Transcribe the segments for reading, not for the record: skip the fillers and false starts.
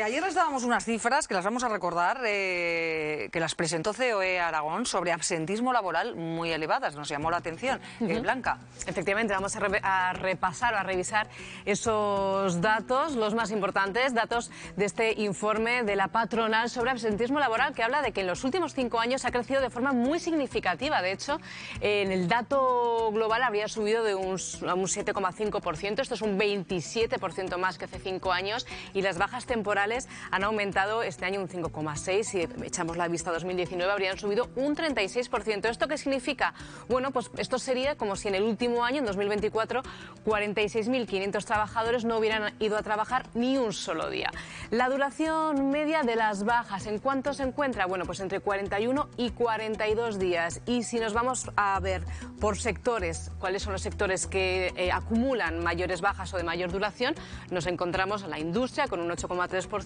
Ayer les dábamos unas cifras que las vamos a recordar, que las presentó COE Aragón sobre absentismo laboral muy elevadas. Nos llamó la atención. Blanca. Efectivamente, vamos a repasar, a revisar esos datos, los más importantes, datos de este informe de la patronal sobre absentismo laboral, que habla de que en los últimos 5 años ha crecido de forma muy significativa. De hecho, en el dato global habría subido de un 7,5%. Esto es un 27% más que hace 5 años. Y las bajas temporales han aumentado este año un 5,6%. Si echamos la vista a 2019, habrían subido un 36%. ¿Esto qué significa? Bueno, pues esto sería como si en el último año, en 2024, 46.500 trabajadores no hubieran ido a trabajar ni un solo día. La duración media de las bajas, ¿en cuánto se encuentra? Bueno, pues entre 41 y 42 días. Y si nos vamos a ver por sectores, cuáles son los sectores que acumulan mayores bajas o de mayor duración, nos encontramos en la industria con un 8,3%,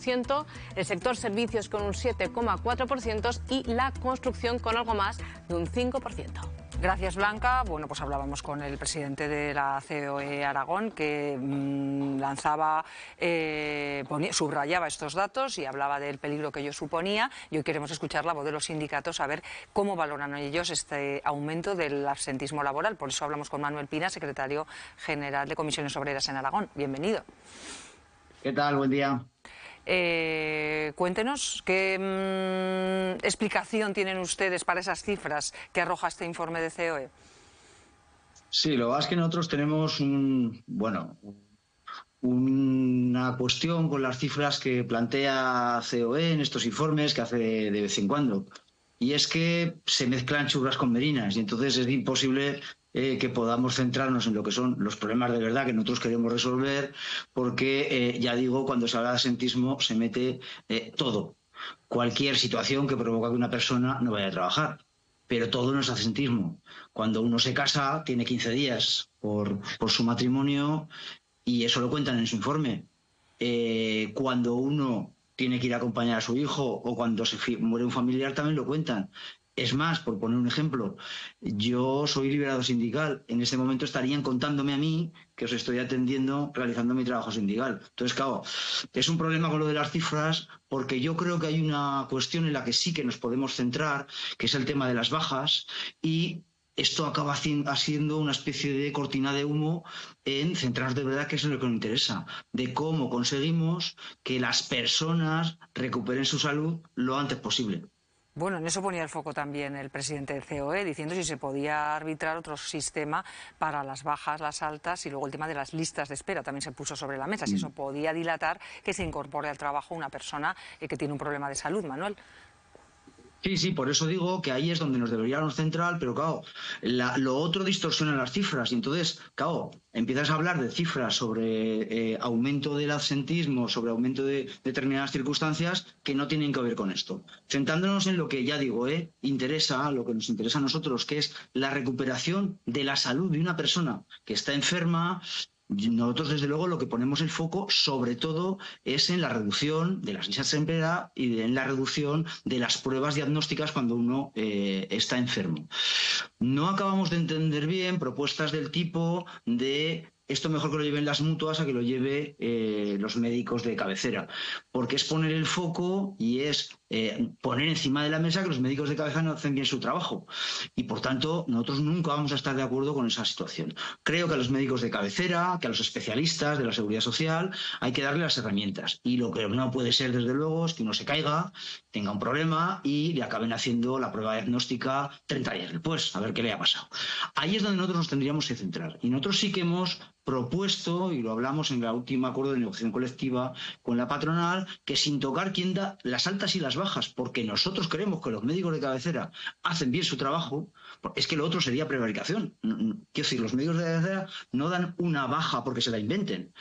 el sector servicios con un 7,4% y la construcción con algo más de un 5%. Gracias, Blanca. Bueno, pues hablábamos con el presidente de la COE Aragón, que lanzaba, subrayaba estos datos y hablaba del peligro que ello suponía. Y hoy queremos escuchar la voz de los sindicatos, a ver cómo valoran ellos este aumento del absentismo laboral. Por eso hablamos con Manuel Pina, secretario general de Comisiones Obreras en Aragón. Bienvenido. ¿Qué tal? Buen día. Cuéntenos qué explicación tienen ustedes para esas cifras que arroja este informe de COE. Sí, lo que pasa es que nosotros tenemos una cuestión con las cifras que plantea COE en estos informes que hace de vez en cuando. Y es que se mezclan churras con merinas y entonces es imposible que podamos centrarnos en lo que son los problemas de verdad que nosotros queremos resolver, porque, ya digo, cuando se habla de absentismo se mete todo. Cualquier situación que provoca que una persona no vaya a trabajar. Pero todo no es absentismo. Cuando uno se casa, tiene 15 días por su matrimonio y eso lo cuentan en su informe. Cuando uno tiene que ir a acompañar a su hijo o cuando muere un familiar también lo cuentan. Es más, por poner un ejemplo, yo soy liberado sindical. En este momento estarían contándome a mí que os estoy atendiendo realizando mi trabajo sindical. Entonces, claro, es un problema con lo de las cifras porque yo creo que hay una cuestión en la que sí que nos podemos centrar, que es el tema de las bajas, y esto acaba haciendo una especie de cortina de humo en centrarnos de verdad, que es lo que nos interesa, de cómo conseguimos que las personas recuperen su salud lo antes posible. Bueno, en eso ponía el foco también el presidente de COE, diciendo si se podía arbitrar otro sistema para las bajas, las altas y luego el tema de las listas de espera también se puso sobre la mesa, si eso podía dilatar que se incorpore al trabajo una persona que tiene un problema de salud, Manuel. Sí, por eso digo que ahí es donde nos deberíamos centrar, pero claro, lo otro distorsiona las cifras y entonces, claro, empiezas a hablar de cifras sobre aumento del absentismo, sobre aumento de determinadas circunstancias que no tienen que ver con esto. Centrándonos en lo que, ya digo, interesa, lo que nos interesa a nosotros, que es la recuperación de la salud de una persona que está enferma. Nosotros, desde luego, lo que ponemos el foco, sobre todo, es en la reducción de las listas de espera y en la reducción de las pruebas diagnósticas cuando uno está enfermo. No acabamos de entender bien propuestas del tipo de esto mejor que lo lleven las mutuas a que lo lleve los médicos de cabecera, porque es poner el foco y es poner encima de la mesa que los médicos de cabecera no hacen bien su trabajo y por tanto nosotros nunca vamos a estar de acuerdo con esa situación. Creo que a los médicos de cabecera, que a los especialistas de la seguridad social hay que darle las herramientas y lo que no puede ser desde luego es que uno se caiga, tenga un problema y le acaben haciendo la prueba diagnóstica 30 días después, a ver qué le ha pasado. Ahí es donde nosotros nos tendríamos que centrar y nosotros sí que hemos propuesto, y lo hablamos en el último acuerdo de negociación colectiva con la patronal, que sin tocar quién da las altas y las bajas, porque nosotros creemos que los médicos de cabecera hacen bien su trabajo, es que lo otro sería prevaricación. Quiero decir, los médicos de cabecera no dan una baja porque se la inventen.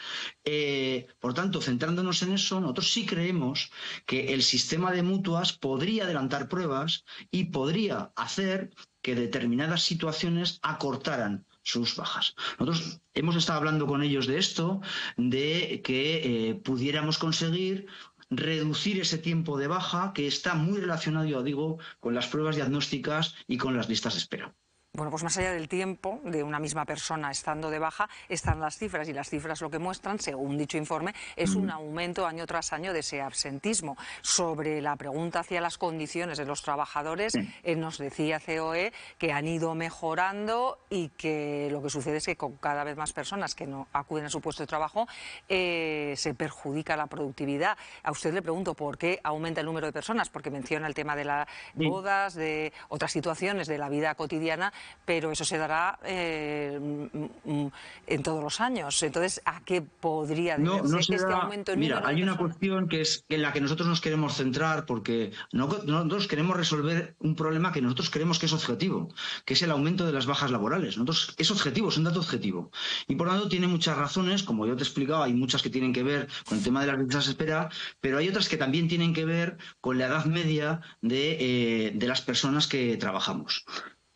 Por tanto, centrándonos en eso, nosotros sí creemos que el sistema de mutuas podría adelantar pruebas y podría hacer que determinadas situaciones acortaran sus bajas. Nosotros hemos estado hablando con ellos de esto, de que pudiéramos conseguir reducir ese tiempo de baja que está muy relacionado, yo digo, con las pruebas diagnósticas y con las listas de espera. Bueno, pues más allá del tiempo de una misma persona estando de baja, están las cifras, y las cifras lo que muestran, según dicho informe, es un aumento año tras año de ese absentismo. Sobre la pregunta hacia las condiciones de los trabajadores, nos decía COE que han ido mejorando y que lo que sucede es que con cada vez más personas que no acuden a su puesto de trabajo se perjudica la productividad. A usted le pregunto por qué aumenta el número de personas, porque menciona el tema de las bodas, de otras situaciones de la vida cotidiana, pero eso se dará en todos los años. Entonces, ¿a qué podría deberse este aumento en número de personas? Mira, hay una cuestión que es en la que nosotros nos queremos centrar, porque nosotros queremos resolver un problema que nosotros creemos que es objetivo, que es el aumento de las bajas laborales. Nosotros, es objetivo, es un dato objetivo. Y por lo tanto tiene muchas razones, como yo te he explicado, hay muchas que tienen que ver con el tema de las listas de espera, pero hay otras que también tienen que ver con la edad media de las personas que trabajamos.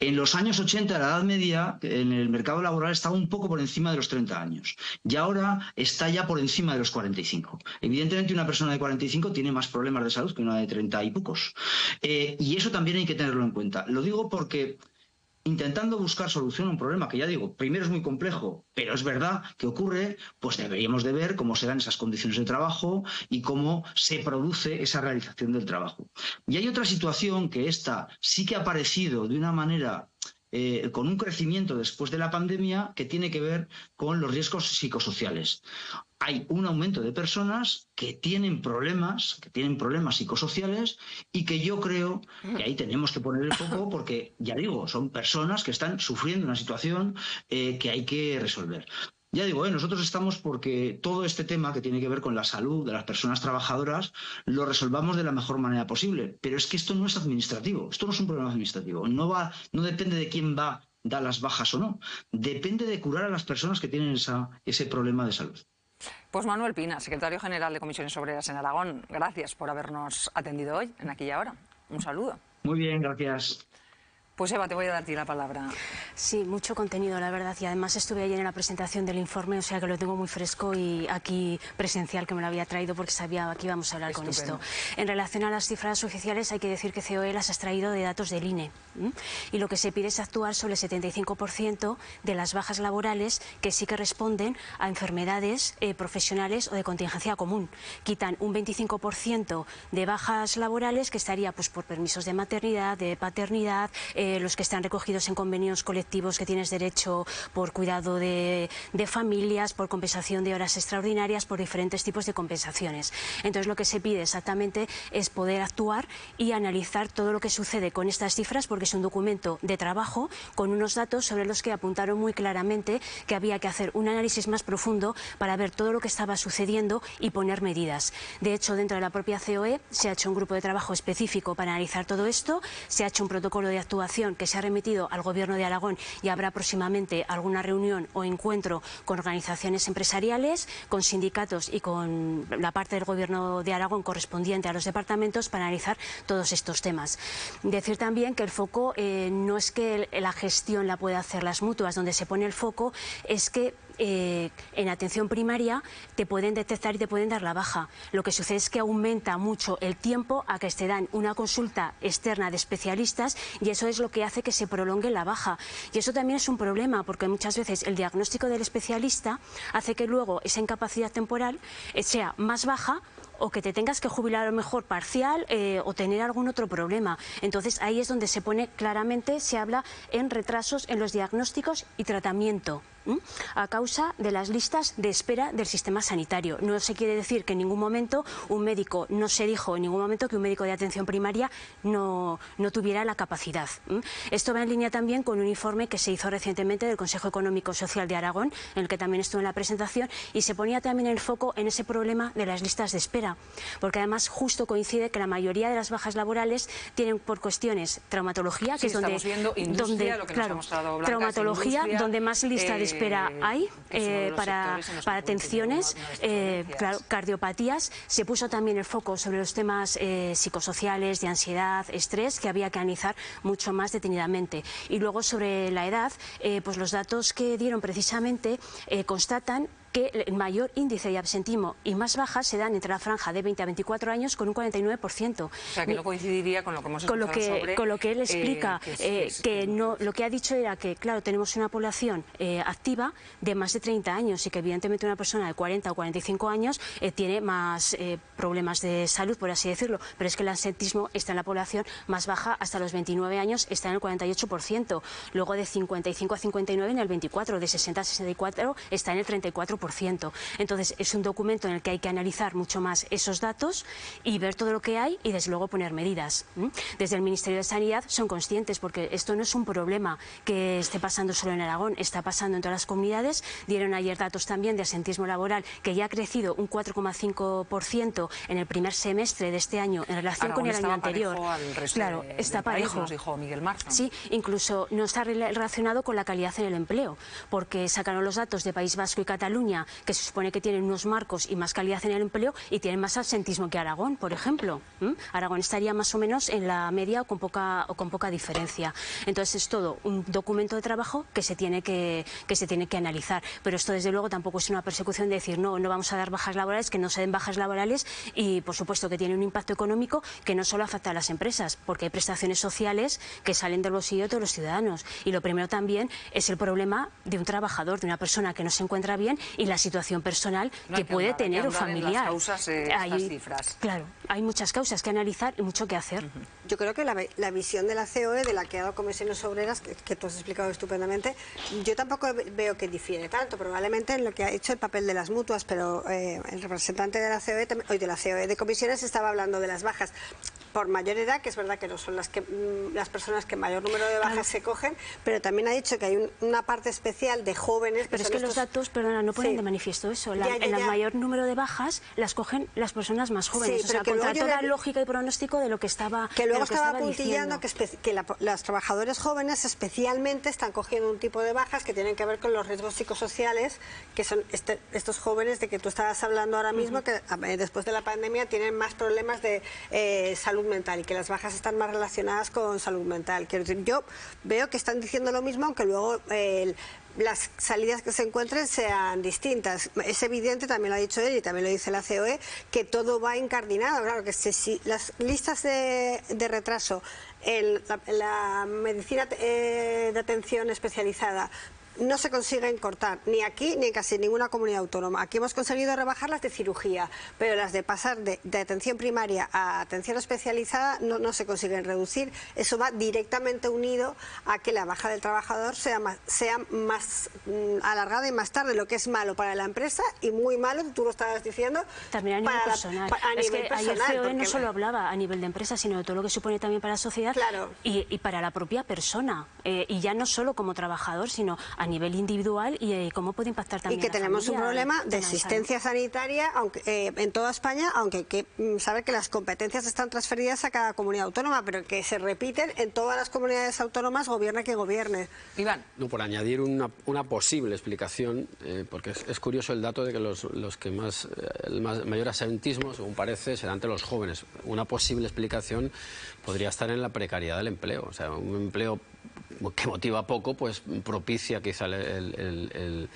En los años 80, la edad media en el mercado laboral estaba un poco por encima de los 30 años y ahora está ya por encima de los 45. Evidentemente, una persona de 45 tiene más problemas de salud que una de 30 y pocos. Y eso también hay que tenerlo en cuenta. Lo digo porque intentando buscar solución a un problema que, ya digo, primero es muy complejo, pero es verdad que ocurre, pues deberíamos de ver cómo se dan esas condiciones de trabajo y cómo se produce esa realización del trabajo. Y hay otra situación que esta sí que ha aparecido de una manera con un crecimiento después de la pandemia, que tiene que ver con los riesgos psicosociales. Hay un aumento de personas que tienen problemas psicosociales, y que yo creo que ahí tenemos que poner el foco, porque, ya digo, son personas que están sufriendo una situación que hay que resolver. Ya digo, nosotros estamos porque todo este tema que tiene que ver con la salud de las personas trabajadoras lo resolvamos de la mejor manera posible. Pero es que esto no es administrativo, esto no es un problema administrativo. No depende de quién da las bajas o no. Depende de curar a las personas que tienen ese problema de salud. Pues Manuel Pina, secretario general de Comisiones Obreras en Aragón, gracias por habernos atendido hoy en Aquí y Ahora. Un saludo. Muy bien, gracias. Pues Eva, te voy a dar a ti la palabra. Sí, mucho contenido, la verdad, y además estuve ayer en la presentación del informe, o sea que lo tengo muy fresco y aquí presencial, que me lo había traído porque sabía que íbamos a hablar con esto. En relación a las cifras oficiales, hay que decir que COE las ha extraído de datos del INE, y lo que se pide es actuar sobre el 75% de las bajas laborales que sí que responden a enfermedades profesionales o de contingencia común. Quitan un 25% de bajas laborales que estaría pues por permisos de maternidad, de paternidad, los que están recogidos en convenios colectivos que tienes derecho por cuidado de familias, por compensación de horas extraordinarias, por diferentes tipos de compensaciones. Entonces lo que se pide exactamente es poder actuar y analizar todo lo que sucede con estas cifras, porque es un documento de trabajo con unos datos sobre los que apuntaron muy claramente que había que hacer un análisis más profundo para ver todo lo que estaba sucediendo y poner medidas. De hecho, dentro de la propia COE se ha hecho un grupo de trabajo específico para analizar todo esto, se ha hecho un protocolo de actuación que se ha remitido al Gobierno de Aragón, y habrá próximamente alguna reunión o encuentro con organizaciones empresariales, con sindicatos y con la parte del Gobierno de Aragón correspondiente a los departamentos para analizar todos estos temas. Decir también que el foco no es que la gestión la pueda hacer las mutuas, donde se pone el foco es que en atención primaria te pueden detectar y te pueden dar la baja. Lo que sucede es que aumenta mucho el tiempo a que te dan una consulta externa de especialistas, y eso es lo que hace que se prolongue la baja. Y eso también es un problema, porque muchas veces el diagnóstico del especialista hace que luego esa incapacidad temporal sea más baja, o que te tengas que jubilar a lo mejor parcial o tener algún otro problema. Entonces ahí es donde se pone claramente, se habla en retrasos en los diagnósticos y tratamiento a causa de las listas de espera del sistema sanitario. No se quiere decir que en ningún momento un médico, no se dijo en ningún momento que un médico de atención primaria no tuviera la capacidad. Esto va en línea también con un informe que se hizo recientemente del Consejo Económico y Social de Aragón, en el que también estuve en la presentación, y se ponía también el foco en ese problema de las listas de espera, porque además justo coincide que la mayoría de las bajas laborales tienen por cuestiones traumatología, que es donde, traumatología, donde más lista de espera hay para atenciones, cardiopatías. Se puso también el foco sobre los temas psicosociales, de ansiedad, estrés, que había que analizar mucho más detenidamente. Y luego sobre la edad, pues los datos que dieron precisamente constatan que el mayor índice de absentismo y más bajas se dan entre la franja de 20 a 24 años con un 49%. O sea, que no coincidiría con lo que hemos escuchado con lo que él explica, lo que ha dicho era que, claro, tenemos una población activa de más de 30 años y que evidentemente una persona de 40 o 45 años tiene más problemas de salud, por así decirlo, pero es que el absentismo está en la población más baja hasta los 29 años, está en el 48%, luego de 55 a 59 en el 24%, de 60 a 64 está en el 34%. Entonces es un documento en el que hay que analizar mucho más esos datos y ver todo lo que hay y desde luego poner medidas. Desde el Ministerio de Sanidad son conscientes, porque esto no es un problema que esté pasando solo en Aragón, está pasando en todas las comunidades. Dieron ayer datos también de absentismo laboral, que ya ha crecido un 4,5% en el primer semestre de este año en relación con el año anterior. Claro, está parejo. Nos dijo Miguel Marzo. Sí, incluso no está relacionado con la calidad en el empleo, porque sacaron los datos de País Vasco y Cataluña, que se supone que tienen unos marcos y más calidad en el empleo, y tienen más absentismo que Aragón, por ejemplo. Aragón estaría más o menos en la media o con poca diferencia. Entonces es todo un documento de trabajo que se tiene que analizar, pero esto desde luego tampoco es una persecución de decir no vamos a dar bajas laborales, que no se den bajas laborales, y por supuesto que tiene un impacto económico que no solo afecta a las empresas, porque hay prestaciones sociales que salen del bolsillo de todos los ciudadanos, y lo primero también es el problema de un trabajador, de una persona que no se encuentra bien y la situación personal que puede tener o familiar. Hay cifras. Claro, hay muchas causas que analizar y mucho que hacer. Yo creo que la visión de la COE, de la que ha dado Comisiones Obreras, que tú has explicado estupendamente, yo tampoco veo que difiere tanto, probablemente en lo que ha hecho el papel de las mutuas, pero el representante de la COE, de Comisiones, estaba hablando de las bajas por mayor edad, que es verdad que no son las personas que mayor número de bajas se cogen, pero también ha dicho que hay una parte especial de jóvenes. Pero es que los datos, perdona, no ponen de manifiesto eso. El mayor número de bajas las cogen las personas más jóvenes, sí, o sea, contra toda lógica y pronóstico de lo que estaba que luego estaba puntillando que los trabajadores jóvenes especialmente están cogiendo un tipo de bajas que tienen que ver con los riesgos psicosociales, que son estos jóvenes de que tú estabas hablando ahora mismo, que después de la pandemia tienen más problemas de salud mental, y que las bajas están más relacionadas con salud mental. Quiero decir, yo veo que están diciendo lo mismo, aunque luego las salidas que se encuentren sean distintas. Es evidente, también lo ha dicho él y también lo dice la COE, que todo va incardinado. Claro que si las listas de retraso en la medicina de atención especializada no se consiguen cortar, ni aquí ni en casi ninguna comunidad autónoma. Aquí hemos conseguido rebajar las de cirugía, pero las de pasar de atención primaria a atención especializada no se consiguen reducir. Eso va directamente unido a que la baja del trabajador sea más alargada y más tarde, lo que es malo para la empresa y muy malo, tú lo estabas diciendo, también a nivel personal. Es que ayer COE no solo hablaba a nivel de empresa, sino de todo lo que supone también para la sociedad, claro, y para la propia persona, y ya no solo como trabajador, sino a nivel individual, y cómo puede impactar también. Y que tenemos un problema de asistencia sanitaria en toda España, aunque hay que saber que las competencias están transferidas a cada comunidad autónoma, pero que se repiten en todas las comunidades autónomas, gobierne que gobierne. Iván. No, por añadir una posible explicación, porque es curioso el dato de que los que el mayor absentismo, según parece, será entre los jóvenes. Una posible explicación podría estar en la precariedad del empleo, o sea, un empleo que motiva poco, pues propicia quizá el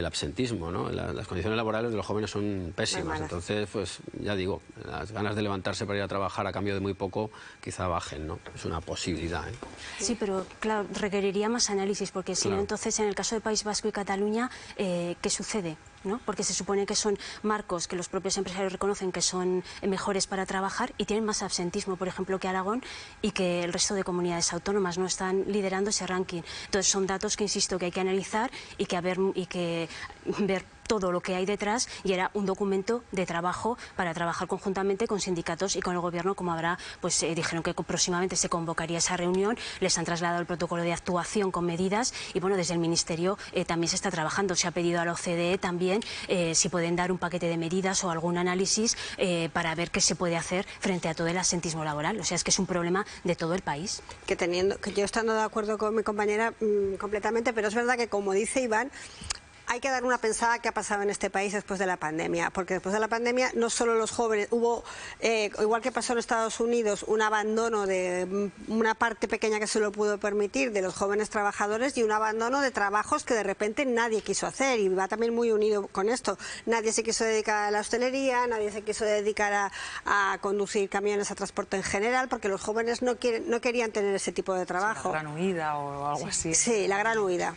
absentismo, ¿no? Las condiciones laborales de los jóvenes son pésimas, entonces, pues ya digo, las ganas de levantarse para ir a trabajar a cambio de muy poco quizá bajen, ¿no? Es una posibilidad, ¿eh? Sí, pero claro, requeriría más análisis, porque si no, entonces en el caso de País Vasco y Cataluña, ¿qué sucede? ¿No? Porque se supone que son marcos que los propios empresarios reconocen que son mejores para trabajar y tienen más absentismo, por ejemplo, que Aragón y que el resto de comunidades autónomas, no están liderando ese ranking. Entonces son datos que, insisto, que hay que analizar y que ver todo lo que hay detrás, y era un documento de trabajo para trabajar conjuntamente con sindicatos y con el gobierno, como habrá, pues dijeron que próximamente se convocaría esa reunión, les han trasladado el protocolo de actuación con medidas, y bueno, desde el Ministerio también se está trabajando, se ha pedido a la OCDE también si pueden dar un paquete de medidas o algún análisis para ver qué se puede hacer frente a todo el absentismo laboral, o sea, es que es un problema de todo el país. Que yo estando de acuerdo con mi compañera completamente, pero es verdad que, como dice Iván, hay que dar una pensada qué ha pasado en este país después de la pandemia, porque después de la pandemia no solo los jóvenes, hubo, igual que pasó en Estados Unidos, un abandono de una parte pequeña que se lo pudo permitir de los jóvenes trabajadores y un abandono de trabajos que de repente nadie quiso hacer, y va también muy unido con esto. Nadie se quiso dedicar a la hostelería, nadie se quiso dedicar a conducir camiones, a transporte en general, porque los jóvenes no querían tener ese tipo de trabajo. La gran huida o algo así. Sí, la gran huida.